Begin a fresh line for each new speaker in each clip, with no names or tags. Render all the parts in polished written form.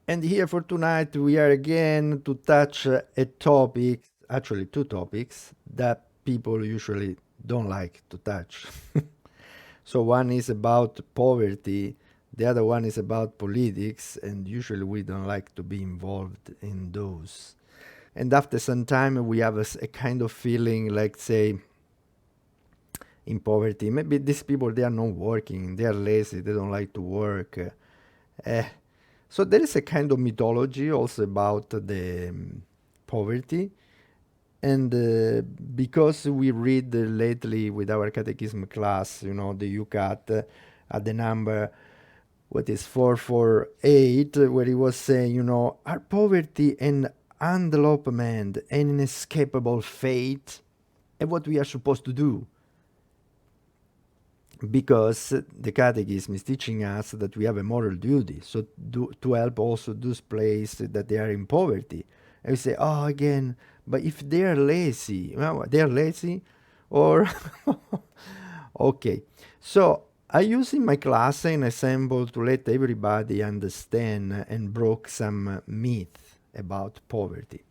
And here for tonight, we are again to touch a topic, actually, two topics that people usually don't like to touch. So, one is about poverty, the other one is about politics, and usually we don't like to be involved in those. And after some time, we have a kind of feeling like, say, in poverty, maybe these people, they are not working, they are lazy, they don't like to work. Eh, So there is a kind of mythology also about the poverty, and because we read lately with our catechism class, the UCAT at the number what is 448, where he was saying, are poverty and undevelopment an inescapable fate, and what we are supposed to do? Because the catechism is teaching us that we have a moral duty, so to help also those places that they are in poverty. And we say, oh, again, but if they are lazy, well, they are lazy, or okay. So I use in my class an example to let everybody understand and broke some myth about poverty,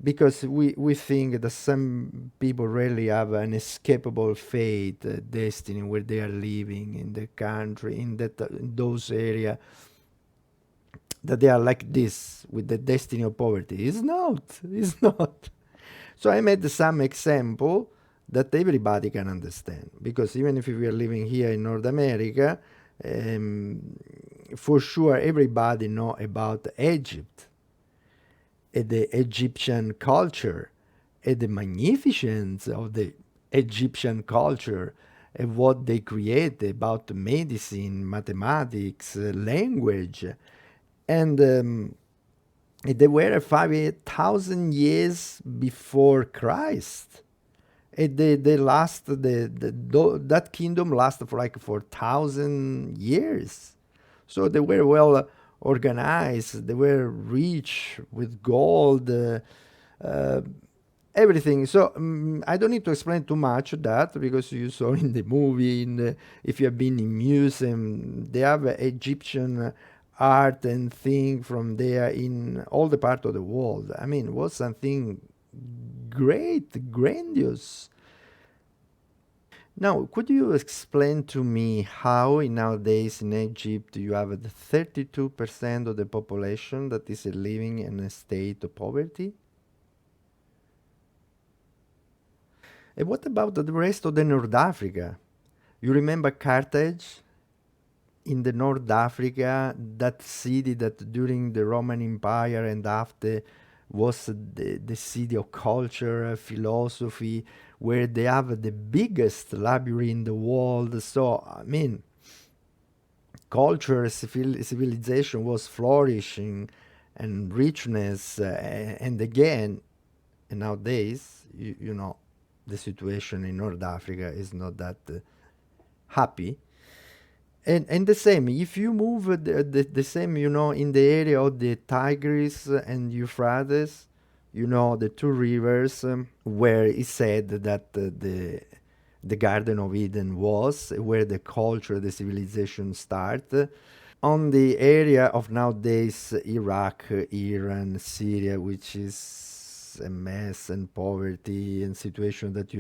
because we think that some people really have an escapable fate, destiny, where they are living in the country, in in those area, that they are like this with the destiny of poverty. It's not. It's not. So I made some example that everybody can understand, because even if we are living here in North America, um, for sure everybody know about Egypt, the Egyptian culture, the magnificence of the Egyptian culture, and what they create about medicine, mathematics, language, and they were 5,000 years before Christ. They last that kingdom lasted for like 4,000 years. So they were well organized. They were rich with gold, uh, everything. So I don't need to explain too much of that, because you saw in the movie. If you have been in museum, they have Egyptian art and thing from there in all the part of the world. I mean, it was something great, grandiose. Now, could you explain to me how nowadays in Egypt you have the 32% of the population that is living in a state of poverty? And what about the rest of the North Africa? You remember Carthage in the North Africa, that city that during the Roman Empire and after was the city of culture, philosophy, where they have the biggest library in the world. So, I mean, culture, civilization was flourishing and richness. And again, nowadays, the situation in North Africa is not that happy. And the same, if you move the same, in the area of the Tigris and Euphrates, the two rivers, where it said that the Garden of Eden was, where the culture, the civilization started. On the area of nowadays Iraq, Iran, Syria, which is a mess and poverty and situation that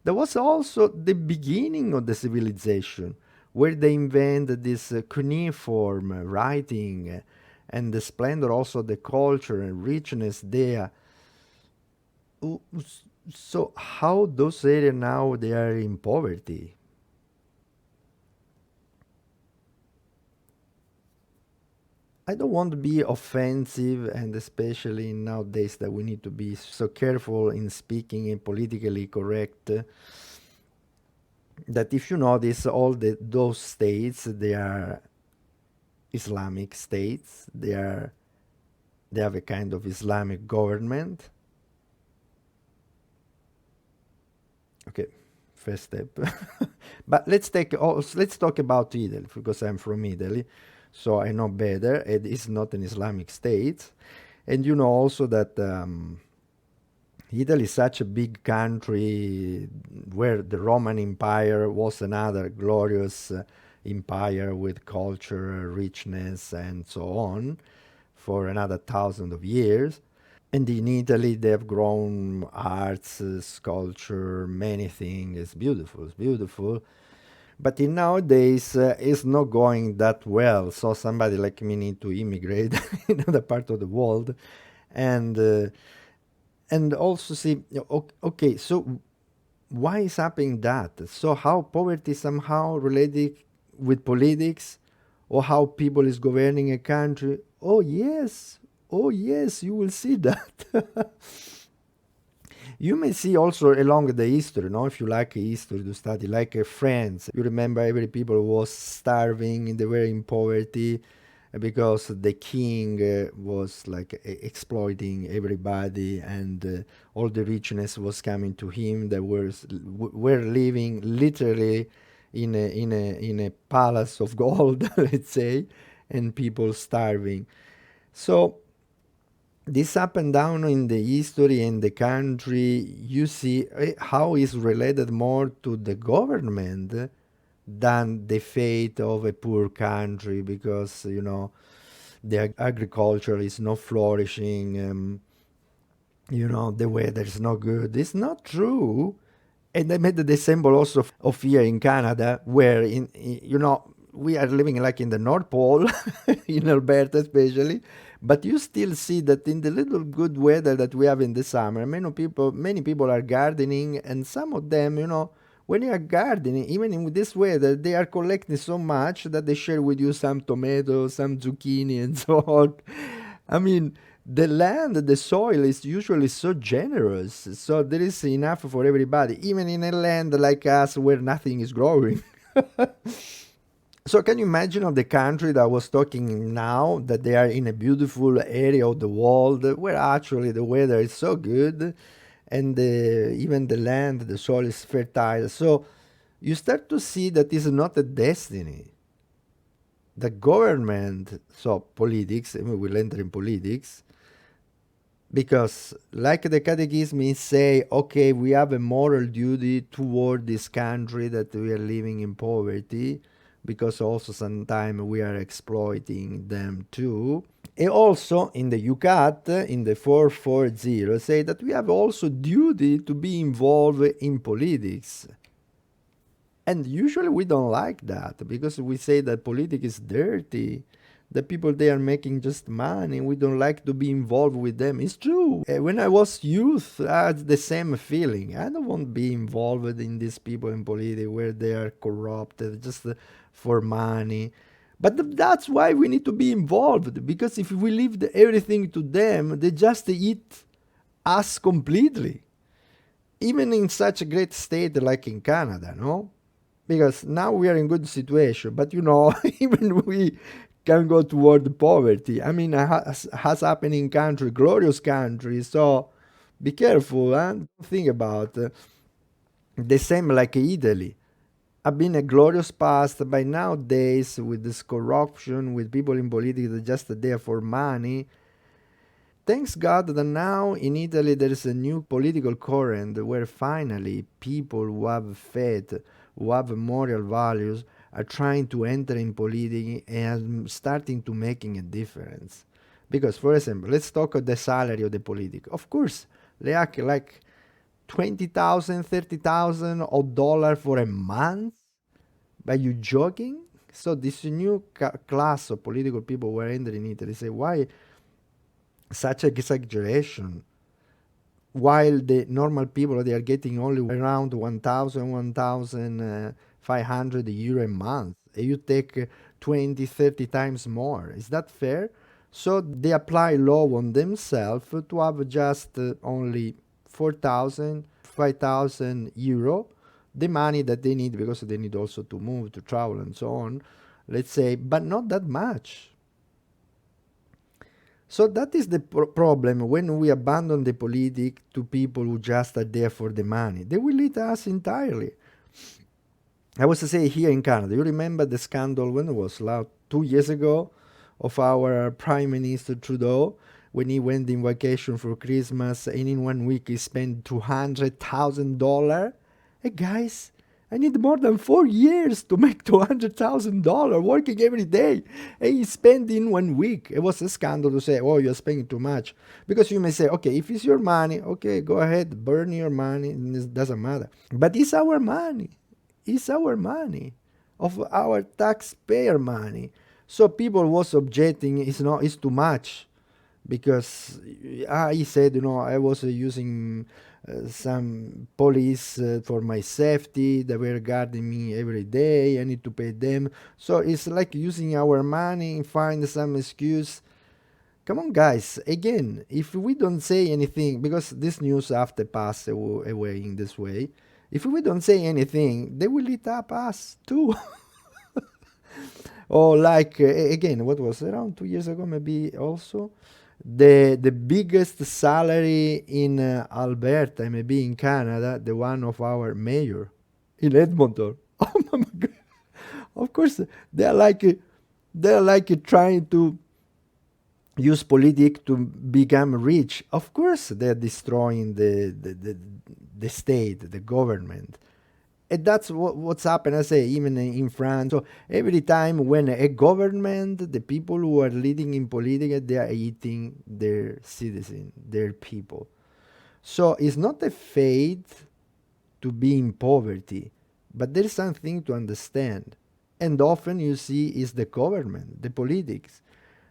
there was also the beginning of the civilization, where they invented this cuneiform writing, and the splendor also the culture and richness there. So how those areas now they are in poverty? I don't want to be offensive, and especially nowadays that we need to be so careful in speaking and politically correct. That if you notice, all those states, they are Islamic states. They have a kind of Islamic government. Okay, first step. But let's talk about Italy, because I'm from Italy, so I know better. It is not an Islamic state, and you know also that Italy is such a big country, where the Roman Empire was another glorious empire with culture, richness, and so on for another thousand of years. And in Italy, they have grown arts, sculpture, many things. It's beautiful. It's beautiful. But in nowadays, it's not going that well. So somebody like me need to immigrate in another part of the world, and uh, and also see. Okay, so why is happening that? So how poverty somehow related with politics, or how people is governing a country? Oh yes, you will see that. You may see also along the history, no? If you like history to study, like France, you remember every people was starving, and they were in poverty because the king was like exploiting everybody, and all the richness was coming to him. They were living literally in a palace of gold, let's say, and people starving. So this up and down in the history and the country, you see how is related more to the government than the fate of a poor country, because the agriculture is not flourishing. The weather is not good. It's not true. And I made the example also of here in Canada, where we are living like in the North Pole, in Alberta especially, but you still see that in the little good weather that we have in the summer, many people are gardening, and some of them, when you are gardening, even in this weather, they are collecting so much that they share with you some tomatoes, some zucchini, and so on. I mean, the land, the soil is usually so generous, so there is enough for everybody, even in a land like us where nothing is growing. So can you imagine of the country that I was talking now, that they are in a beautiful area of the world where actually the weather is so good, and even the land, the soil is fertile. So you start to see that it's not a destiny. The government, so politics, and we will enter in politics, because like the catechism is say, okay, we have a moral duty toward this country that we are living in poverty, because also sometimes we are exploiting them too. And also in the UCAT, in the 440, say that we have also duty to be involved in politics. And usually we don't like that, because we say that politics is dirty. The people, they are making just money. We don't like to be involved with them. It's true. When I was youth, I had the same feeling. I don't want to be involved in these people in politics where they are corrupted just for money. But that's why we need to be involved, because if we leave everything to them, they just eat us completely, even in such a great state like in Canada, no? Because now we are in good situation, but even we can go toward poverty. I mean, has happened in country, glorious country. So be careful and think about the same like Italy. Have been a glorious past, but nowadays with this corruption, with people in politics that just there for money. Thanks God that now in Italy there is a new political current where finally people who have faith, who have moral values, are trying to enter in politics and starting to making a difference. Because, for example, let's talk of the salary of the politic. Of course, they act like 20,000, 30,000 of dollar for a month. Are you joking? So this new class of political people who are entering Italy say, why such exaggeration? While the normal people, they are getting only around 1,000, 1,500 euro a month. You take 20, 30 times more. Is that fair? So they apply law on themselves to have just only 4,000, 5,000 euro, the money that they need, because they need also to move, to travel, and so on. Let's say, but not that much. So that is the problem when we abandon the politic to people who just are there for the money. They will eat us entirely. I was to say here in Canada, you remember the scandal when it was like 2 years ago of our Prime Minister Trudeau, when he went in vacation for Christmas and in 1 week he spent $200,000? Hey guys, I need more than 4 years to make $200,000 working every day. And he spent in 1 week. It was a scandal to say, oh, you're spending too much. Because you may say, okay, if it's your money, okay, go ahead, burn your money, and it doesn't matter. But it's our money. It's our money, of our taxpayer money. So people was objecting, it's too much because he said, I was using some police for my safety. They were guarding me every day. I need to pay them. So it's like using our money and find some excuse. Come on, guys. Again, if we don't say anything, because this news after passed away in this way, if we don't say anything, they will eat up us too. Or like again, what was around 2 years ago, maybe also the biggest salary in Alberta, maybe in Canada, the one of our mayor in Edmonton. Oh my God! Of course, they're like trying to use politics to become rich. Of course, they're destroying the state, the government. And that's what's happened, I say, even in France. So every time when a government, the people who are leading in politics, they are eating their citizens, their people. So it's not a fate to be in poverty, but there's something to understand. And often you see is the government, the politics.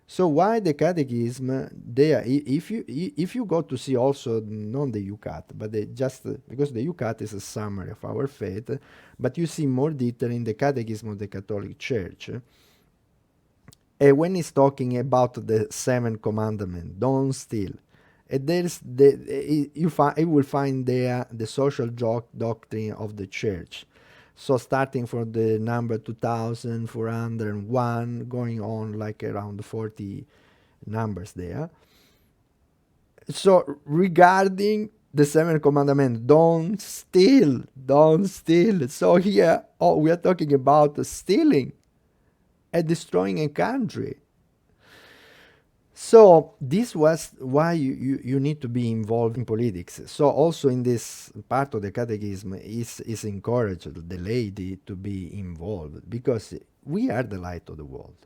So why the catechism? There, if you go to see also not the UCAT, but just because the UCAT is a summary of our faith, but you see more detail in the Catechism of the Catholic Church. When he's talking about the seventh commandment, don't steal. There's you will find there the social doctrine of the Church. So starting from the number 2401, going on like around 40 numbers there. So regarding the seventh commandment, don't steal, don't steal. So here, we are talking about stealing and destroying a country. So this was why you need to be involved in politics. So also in this part of the catechism is encouraged the laity to be involved, because we are the light of the world.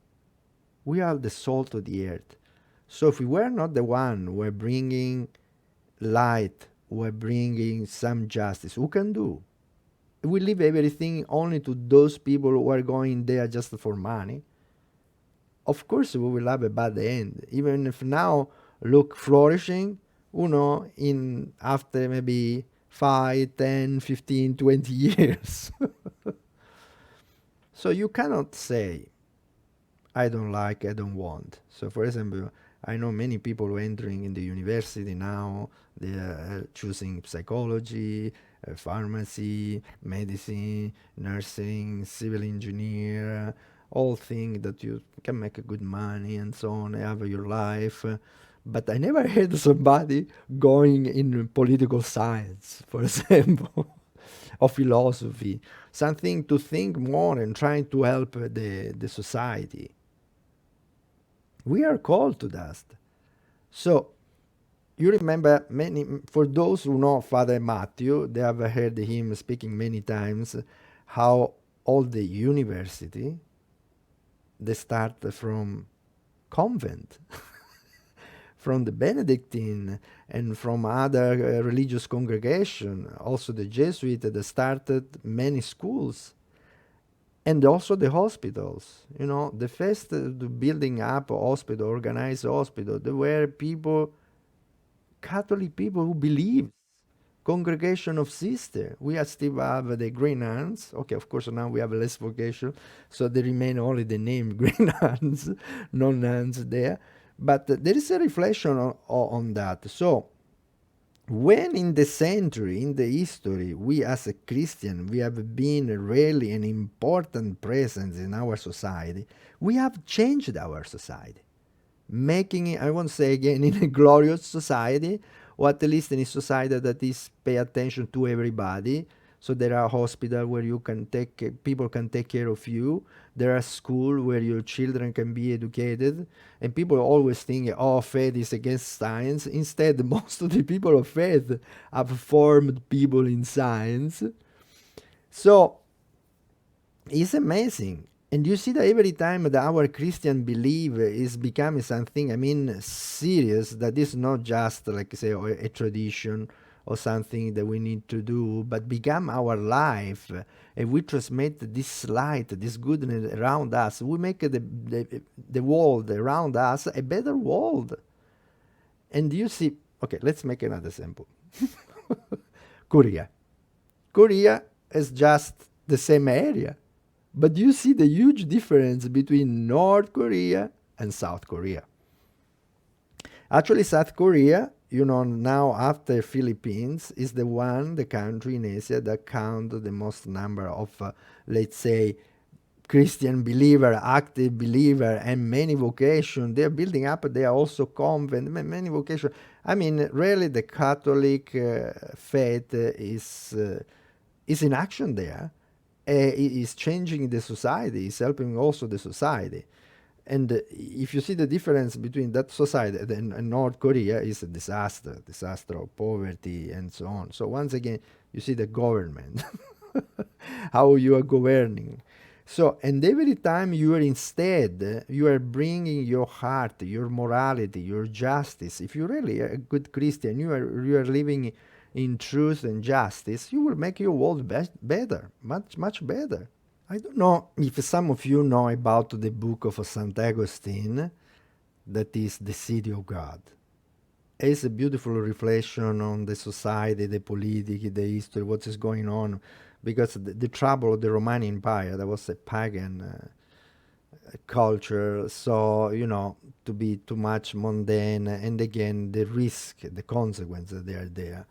We are the salt of the earth. So if we were not the one who are bringing light, who are bringing some justice, who can do? We leave everything only to those people who are going there just for money. Of course we will have a bad end, even if now look flourishing, in after maybe 5, 10, 15, 20 years. So you cannot say, I don't like, I don't want. So for example, I know many people who are entering in the university now, they are choosing psychology, pharmacy, medicine, nursing, civil engineer, all things that you can make a good money and so on, have your life. But I never heard somebody going in political science, for example, or philosophy, something to think more and trying to help the society. We are called to that. So you remember for those who know Father Matthew, they have heard him speaking many times how all the university, they start from convent, from the Benedictine and from other religious congregation. Also the Jesuit, they started many schools, and also the hospitals. The first building up a hospital, organized hospital, there were people, Catholic people who believed. Congregation of Sister. We still have the Green Nuns. Okay, of course now we have less vocation, so they remain only the name Green Nuns, no nuns there. But there is a reflection on that. So when in the century, in the history, we as a Christian, we have been really an important presence in our society, we have changed our society, making it, I won't say again, in a glorious society, or at least in a society that is pay attention to everybody. So there are hospitals where people can take care of you. There are schools where your children can be educated. And people always think, oh, faith is against science. Instead, most of the people of faith have formed people in science. So It's amazing. And you see that every time that our Christian belief is becoming something, I mean, serious, that is not just like say a tradition or something that we need to do, but become our life. And we transmit this light, this goodness around us. We make the world around us a better world. And you see, okay, let's make another example. Korea. Korea is just the same area. But you see the huge difference between North Korea and South Korea. Actually, South Korea, now after Philippines, is the country in Asia that count the most number of, let's say, Christian believer, active believer, and many vocation. They're building up. They are also convent, many vocation. I mean, really, the Catholic faith is in action there. Is changing the society. Is helping also the society. And if you see the difference between that society and North Korea, is a disaster of poverty and so on. So once again, you see the government, how you are governing. So, and every time you are instead, you are bringing your heart, your morality, your justice. If you really are a good Christian, you are living in truth and justice, you will make your world better, much, much better. I don't know if some of you know about the book of St. Augustine, that is The City of God. It's a beautiful reflection on the society, the politics, the history, what is going on, because the trouble of the Roman Empire, that was a pagan culture, so, to be too much mundane, and again, the risk, the consequences, they are there.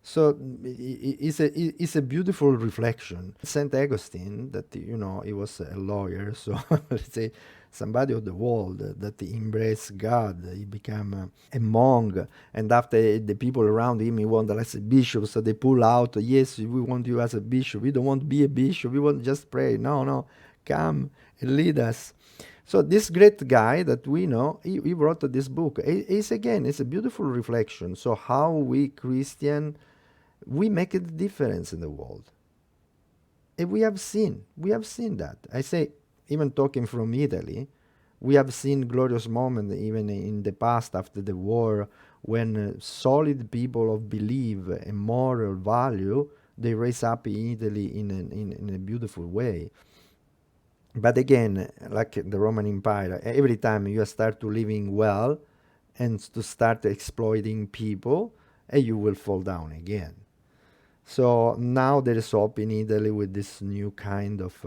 So it's a beautiful reflection. Saint Augustine, that he was a lawyer, so let's say somebody of the world that embraced God. He became a monk, and after the people around him, he wanted as a bishop, so they pull out. Yes, we want you as a bishop. We don't want to be a bishop. We want just pray. No, no, come and lead us. So this great guy that we know, he wrote this book. It's a beautiful reflection. So how we Christian, we make a difference in the world. And we have seen that. I say, even talking from Italy, we have seen glorious moments even in the past after the war, when solid people of belief and moral value, they raise up in Italy in a beautiful way. But again, like the Roman Empire, every time you start to living well and to start exploiting people, you will fall down again. So now there is hope in Italy with this new kind of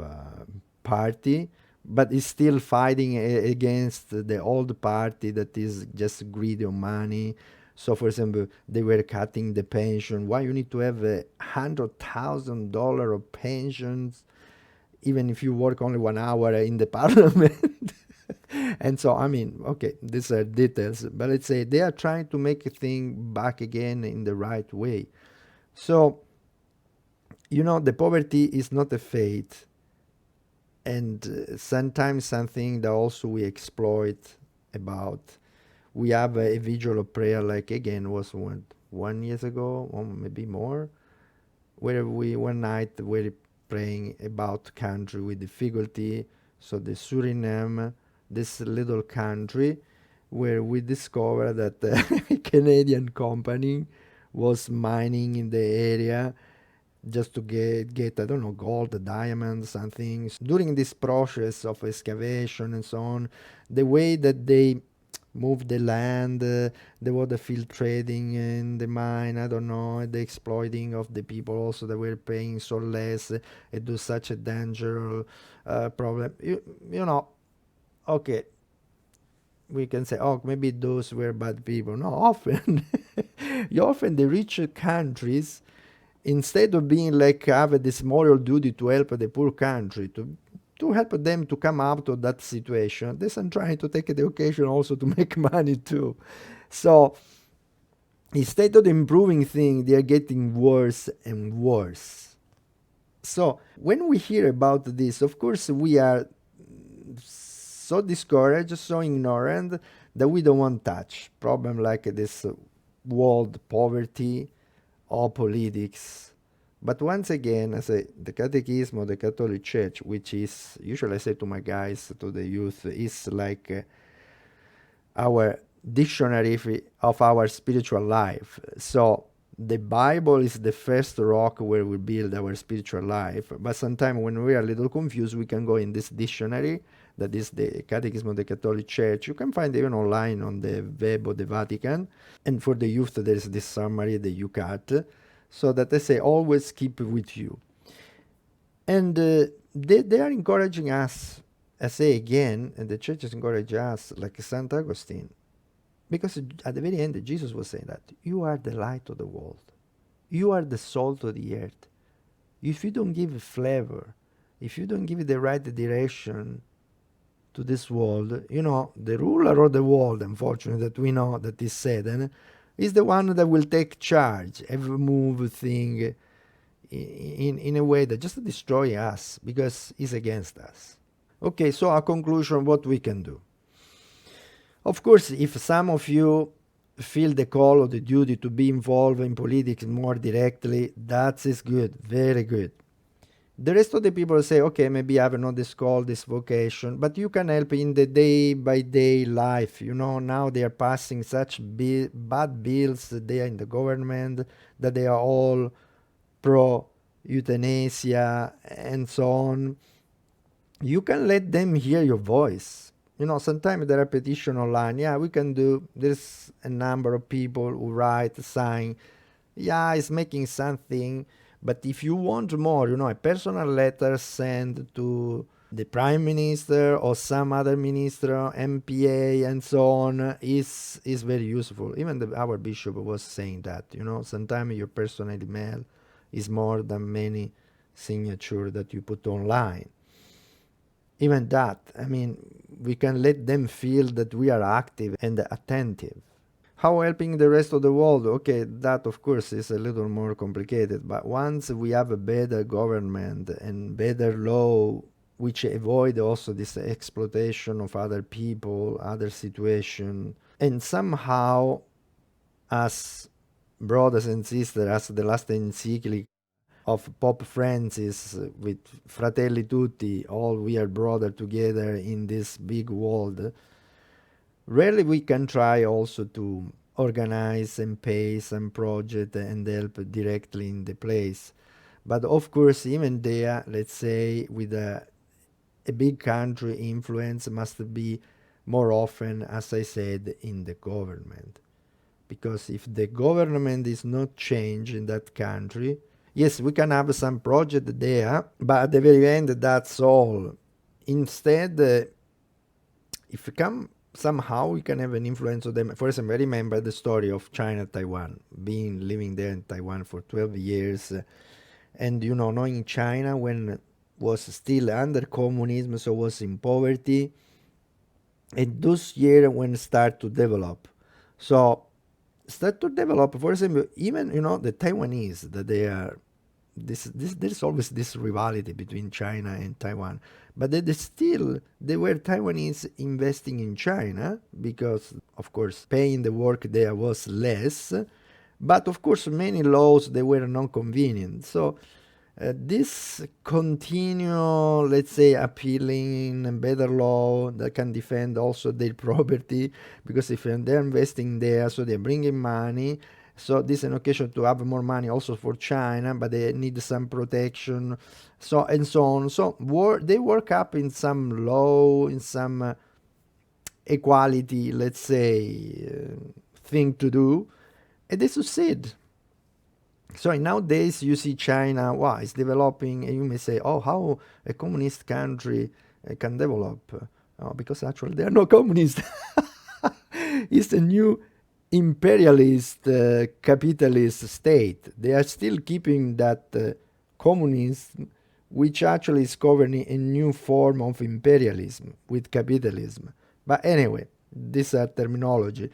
party, but it's still fighting against the old party that is just greedy on money. So, for example, they were cutting the pension. Why you need to have $100,000 of pensions, even if you work only 1 hour in the parliament? And so, I mean, okay, these are details, but let's say they are trying to make a thing back again in the right way. So, the poverty is not a fate, and sometimes something that also we exploit about. We have a visual of prayer, like again was 1 year ago, or maybe more, where we one night were praying about country with difficulty. So the Suriname, this little country, where we discovered that a Canadian company was mining in the area just to get I don't know, gold, diamonds, something. During this process of excavation and so on, the way that they move the land, the water filtrating in the mine, I don't know, the exploiting of the people also that were paying so less, it do such a dangerous problem. You know, okay, we can say, oh, maybe those were bad people. No, often, often the rich countries, instead of being like have this moral duty to help the poor country, to help them to come out of that situation, they are trying to take the occasion also to make money too. So instead of improving things, they are getting worse and worse. So when we hear about this, of course, we are so discouraged, so ignorant, that we don't want to touch problem like this world poverty or politics But once again, I say the Catechism of the Catholic Church, which is usually I say to my guys, to the youth, is like our dictionary of our spiritual life. So the Bible is the first rock where we build our spiritual life. But sometimes when we are a little confused, we can go in this dictionary that is the Catechism of the Catholic Church. You can find even online on the web of the Vatican. And for the youth, there is this summary, the UCAT, so that they say always keep with you. And they are encouraging us, I say again, and the church is encouraging us, like St. Augustine, because at the very end, Jesus was saying that you are the light of the world. You are the salt of the earth. If you don't give flavor, if you don't give the right direction to this world, the ruler of the world, unfortunately, that we know that is Satan, is the one that will take charge, every move, thing, in a way that just destroy us because he's against us. Okay, so a conclusion, what we can do. Of course, if some of you feel the call or the duty to be involved in politics more directly, that is good, very good. The rest of the people say, okay, maybe I have not this call, this vocation, but you can help in the day-by-day life. Now they are passing such bad bills, they are in the government, that they are all pro-euthanasia and so on. You can let them hear your voice. Sometimes there are petitions online. Yeah, we can do. There's a number of people who write, sign. Yeah, it's making something. But if you want more, a personal letter sent to the prime minister or some other minister, MPA, and so on is very useful. Even our bishop was saying that. Sometimes your personal email is more than many signatures that you put online. Even that, we can let them feel that we are active and attentive. How helping the rest of the world? Okay, that of course is a little more complicated, but once we have a better government and better law, which avoid also this exploitation of other people, other situation, and somehow as brothers and sisters, as the last encyclical of Pope Francis with Fratelli Tutti, all we are brother together in this big world, really we can try also to organize and pay some project and help directly in the place. But of course, even there, let's say with a big country influence must be more often, as I said, in the government. Because if the government is not changed in that country, yes, we can have some project there, but at the very end, that's all. Instead, if we come somehow, we can have an influence on them. For example, I remember the story of China, Taiwan, living there in Taiwan for 12 years, and knowing China when was still under communism, so was in poverty, and those years when start to develop. So start to develop, for example, even the Taiwanese, that they are there's always this rivalry between China and Taiwan, but they were Taiwanese investing in China because of course paying the work there was less, but of course many laws they were non convenient. So this continue, let's say, appealing and better law that can defend also their property, because if they're investing there, so they're bringing money. So this is an occasion to have more money also for China, but they need some protection, so and so on. So they work up in some law, in some equality, let's say, thing to do, and they succeed. So nowadays you see China, wow, it's developing, and you may say, oh, how a communist country can develop? Oh, because actually they are not communist. It's a new imperialist, capitalist state. They are still keeping that communism, which actually is governing a new form of imperialism with capitalism. But anyway, these are terminology.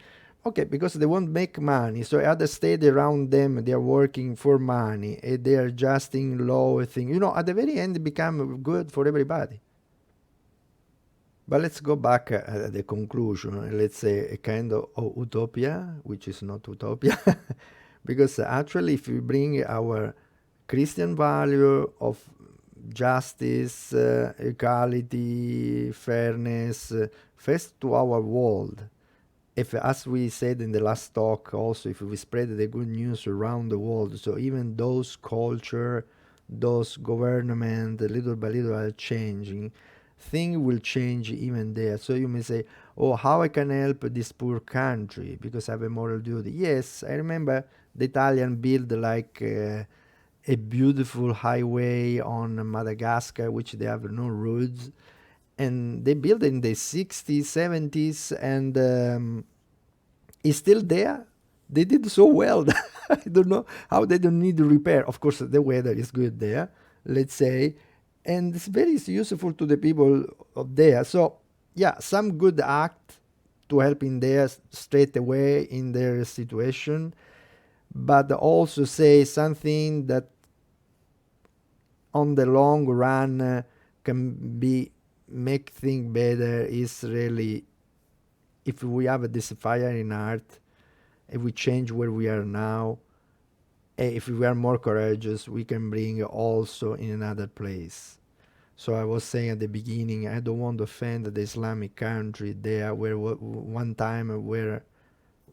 Okay, because they won't make money, so other state around them, they are working for money, and they are adjusting law thing. At the very end, it become good for everybody. But let's go back at the conclusion. Let's say a kind of utopia, which is not utopia, because actually, if we bring our Christian value of justice, equality, fairness, first to our world. If, as we said in the last talk, also if we spread the good news around the world, so even those culture, those government, little by little are changing, thing will change even there. So you may say, oh, how I can help this poor country because I have a moral duty. Yes, I remember the Italian built like a beautiful highway on Madagascar, which they have no roads, and they built in the 60s, 70s, and it's still there. They did so well. I don't know how they don't need to repair. Of course, the weather is good there, let's say, and it's very useful to the people of there. So, yeah, some good act to help in there straight away in their situation, but also say something that on the long run can be make things better is really if we have this fire in heart, if we change where we are now, if we are more courageous, we can bring also in another place. So I was saying at the beginning, I don't want to offend the Islamic country there where one time were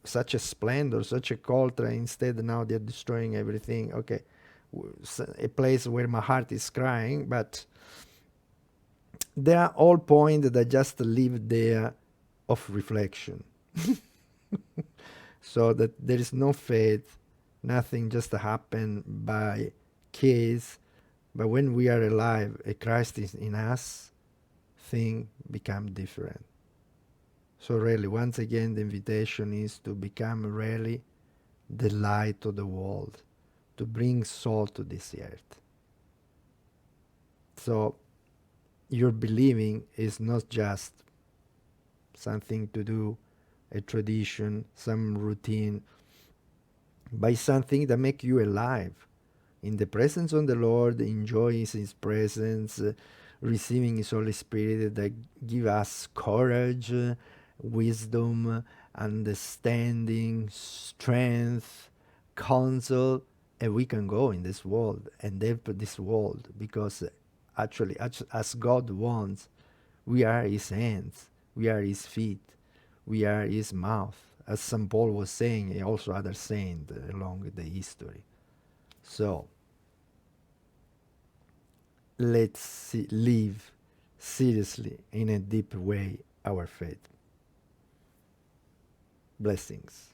such a splendor, such a culture, instead now they're destroying everything. Okay, a place where my heart is crying, but they are all points that just live there of reflection. So that there is no fate, nothing just happen by case, but when we are alive, a Christ is in us, thing become different. So really, once again, the invitation is to become really the light of the world, to bring salt to this earth. So your believing is not just something to do, a tradition, some routine, but something that make you alive in the presence of the Lord, enjoying His presence, receiving His Holy Spirit that give us courage, wisdom, understanding, strength, counsel, and we can go in this world and help this world because actually, as God wants, we are His hands, we are His feet, we are His mouth. As St. Paul was saying, and also others saying along the history. So, let's live seriously in a deep way our faith. Blessings.